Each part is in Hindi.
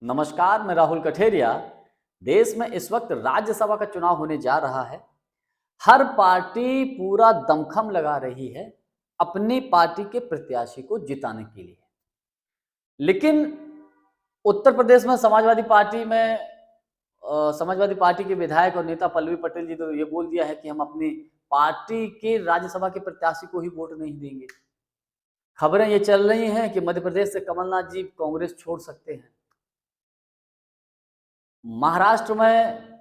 नमस्कार, मैं राहुल कठेरिया। देश में इस वक्त राज्यसभा का चुनाव होने जा रहा है। हर पार्टी पूरा दमखम लगा रही है अपनी पार्टी के प्रत्याशी को जिताने के लिए। लेकिन उत्तर प्रदेश में समाजवादी पार्टी के विधायक और नेता पल्लवी पटेल जी तो ये बोल दिया है कि हम अपनी पार्टी के राज्यसभा के प्रत्याशी को ही वोट नहीं देंगे। खबरें ये चल रही हैं कि मध्य प्रदेश से कमलनाथ जी कांग्रेस छोड़ सकते हैं। महाराष्ट्र में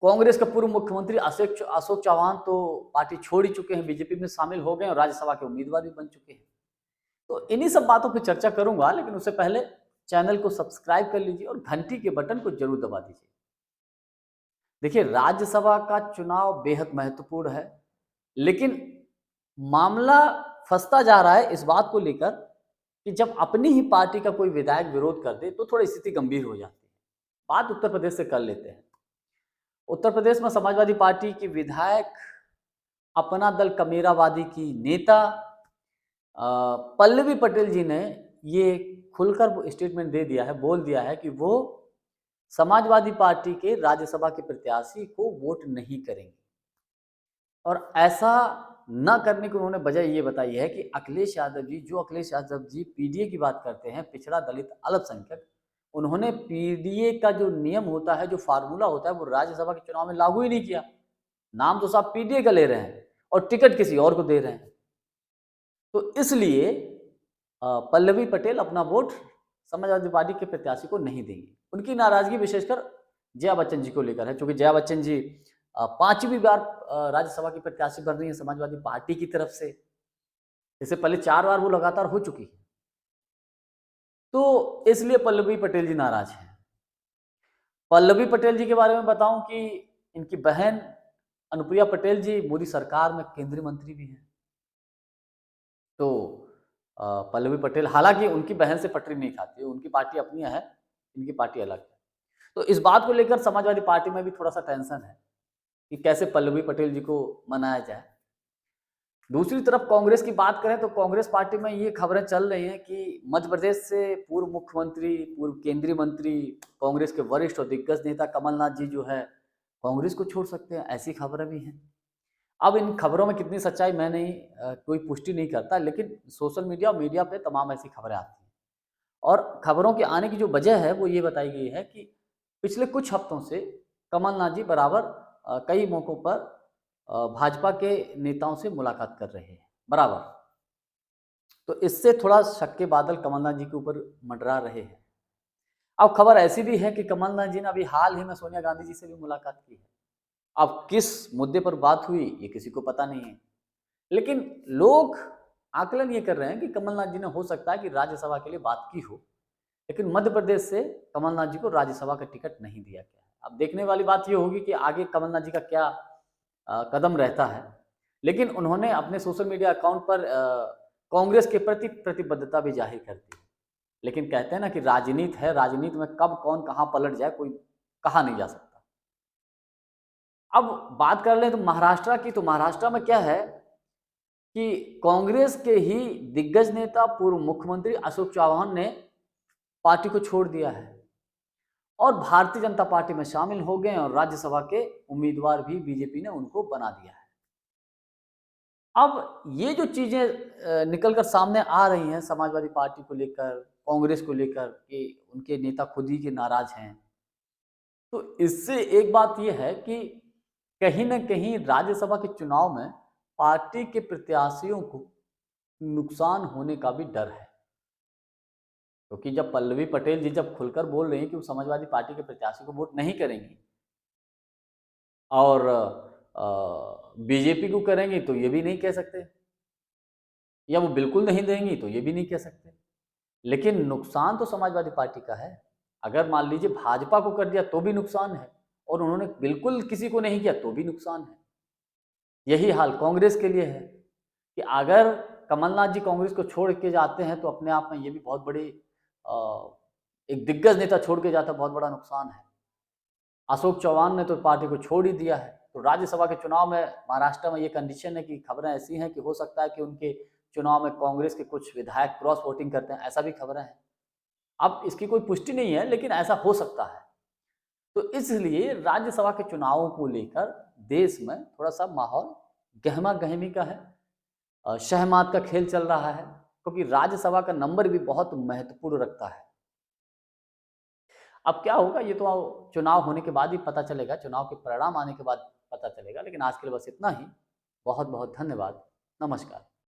कांग्रेस के पूर्व मुख्यमंत्री अशोक चौहान तो पार्टी छोड़ ही चुके हैं, बीजेपी में शामिल हो गए और राज्यसभा के उम्मीदवार भी बन चुके हैं। तो इन्हीं सब बातों पर चर्चा करूंगा, लेकिन उससे पहले चैनल को सब्सक्राइब कर लीजिए और घंटी के बटन को जरूर दबा दीजिए। देखिए, राज्यसभा का चुनाव बेहद महत्वपूर्ण है, लेकिन मामला फंसता जा रहा है इस बात को लेकर कि जब अपनी ही पार्टी का कोई विधायक विरोध कर दे तो थोड़ी स्थिति गंभीर हो जाती है। बात उत्तर प्रदेश से कर लेते हैं। उत्तर प्रदेश में समाजवादी पार्टी की विधायक, अपना दल कमेरावादी की नेता पल्लवी पटेल जी ने ये खुलकर स्टेटमेंट दे दिया है, बोल दिया है कि वो समाजवादी पार्टी के राज्यसभा के प्रत्याशी को वोट नहीं करेंगे। और ऐसा न करने की उन्होंने वजह ये बताई है कि अखिलेश यादव जी पीडीए की बात करते हैं, पिछड़ा दलित अल्पसंख्यक, उन्होंने पीडीए का जो नियम होता है, जो फार्मूला होता है, वो राज्यसभा के चुनाव में लागू ही नहीं किया। नाम तो साहब पीडीए का ले रहे हैं और टिकट किसी और को दे रहे हैं। तो इसलिए पल्लवी पटेल अपना वोट समाजवादी पार्टी के प्रत्याशी को नहीं देंगी। उनकी नाराजगी विशेषकर जया बच्चन जी को लेकर है, क्योंकि जया बच्चन जी 5वीं बार राज्यसभा की प्रत्याशी बन रही है समाजवादी पार्टी की तरफ से। इससे पहले 4 बार वो लगातार हो चुकी है। तो इसलिए पल्लवी पटेल जी नाराज हैं। पल्लवी पटेल जी के बारे में बताऊं कि इनकी बहन अनुप्रिया पटेल जी मोदी सरकार में केंद्रीय मंत्री भी हैं। तो पल्लवी पटेल, हालांकि उनकी बहन से पटरी नहीं खाती, उनकी पार्टी अपनी है, इनकी पार्टी अलग है। तो इस बात को लेकर समाजवादी पार्टी में भी थोड़ा सा टेंशन है कि कैसे पल्लवी पटेल जी को मनाया जाए। दूसरी तरफ कांग्रेस की बात करें तो कांग्रेस पार्टी में ये खबरें चल रही हैं कि मध्य प्रदेश से पूर्व मुख्यमंत्री, पूर्व केंद्रीय मंत्री, कांग्रेस के वरिष्ठ और दिग्गज नेता कमलनाथ जी जो है कांग्रेस को छोड़ सकते हैं, ऐसी खबरें भी हैं। अब इन खबरों में कितनी सच्चाई मैं नहीं कोई पुष्टि नहीं करता, लेकिन सोशल मीडिया और मीडिया पे तमाम ऐसी खबरें आती हैं। और खबरों के आने की जो वजह है वो ये बताई गई है कि पिछले कुछ हफ्तों से कमलनाथ जी बराबर कई मौकों पर भाजपा के नेताओं से मुलाकात कर रहे हैं बराबर। तो इससे थोड़ा शक के बादल कमलनाथ जी के ऊपर मंडरा रहे हैं। अब खबर ऐसी भी है कि कमलनाथ जी ने अभी हाल ही में सोनिया गांधी जी से भी मुलाकात की है। अब किस मुद्दे पर बात हुई ये किसी को पता नहीं है, लेकिन लोग आकलन ये कर रहे हैं कि कमलनाथ जी ने हो सकता है कि राज्यसभा के लिए बात की हो, लेकिन मध्य प्रदेश से कमलनाथ जी को राज्यसभा का टिकट नहीं दिया गया है। अब देखने वाली बात ये होगी कि आगे कमलनाथ जी का क्या कदम रहता है। लेकिन उन्होंने अपने सोशल मीडिया अकाउंट पर कांग्रेस के प्रति प्रतिबद्धता भी जाहिर कर दी। लेकिन कहते हैं ना कि राजनीति है, राजनीति में कब कौन कहां पलट जाए कोई कहा नहीं जा सकता। अब बात कर लें तो महाराष्ट्र की, तो महाराष्ट्र में क्या है कि कांग्रेस के ही दिग्गज नेता पूर्व मुख्यमंत्री अशोक चौहान ने पार्टी को छोड़ दिया है और भारतीय जनता पार्टी में शामिल हो गए और राज्यसभा के उम्मीदवार भी बीजेपी ने उनको बना दिया है। अब ये जो चीजें निकलकर सामने आ रही हैं समाजवादी पार्टी को लेकर, कांग्रेस को लेकर कि उनके नेता खुद ही के नाराज हैं, तो इससे एक बात यह है कि कहीं ना कहीं राज्यसभा के चुनाव में पार्टी के प्रत्याशियों को नुकसान होने का भी डर है। क्योंकि जब पल्लवी पटेल जी जब खुलकर बोल रही हैं कि वो समाजवादी पार्टी के प्रत्याशी को वोट नहीं करेंगी और बीजेपी को करेंगी, तो ये भी नहीं कह सकते, या वो बिल्कुल नहीं देंगी तो ये भी नहीं कह सकते। लेकिन नुकसान तो समाजवादी पार्टी का है। अगर मान लीजिए भाजपा को कर दिया तो भी नुकसान है, और उन्होंने बिल्कुल किसी को नहीं किया तो भी नुकसान है। यही हाल कांग्रेस के लिए है कि अगर कमलनाथ जी कांग्रेस को छोड़ के जाते हैं तो अपने आप में ये भी बहुत बड़ी एक दिग्गज नेता छोड़ के जाता है, बहुत बड़ा नुकसान है। अशोक चौहान ने तो पार्टी को छोड़ ही दिया है। तो राज्यसभा के चुनाव में महाराष्ट्र में ये कंडीशन है कि खबरें ऐसी हैं कि हो सकता है कि उनके चुनाव में कांग्रेस के कुछ विधायक क्रॉस वोटिंग करते हैं, ऐसा भी खबरें हैं। अब इसकी कोई पुष्टि नहीं है, लेकिन ऐसा हो सकता है। तो इसलिए राज्यसभा के चुनावों को लेकर देश में थोड़ा सा माहौल गहमा गहमी का है, शहमात का खेल चल रहा है, क्योंकि राज्यसभा का नंबर भी बहुत महत्वपूर्ण रखता है। अब क्या होगा ये तो चुनाव होने के बाद ही पता चलेगा, चुनाव के परिणाम आने के बाद पता चलेगा। लेकिन आज के लिए बस इतना ही। बहुत बहुत धन्यवाद। नमस्कार।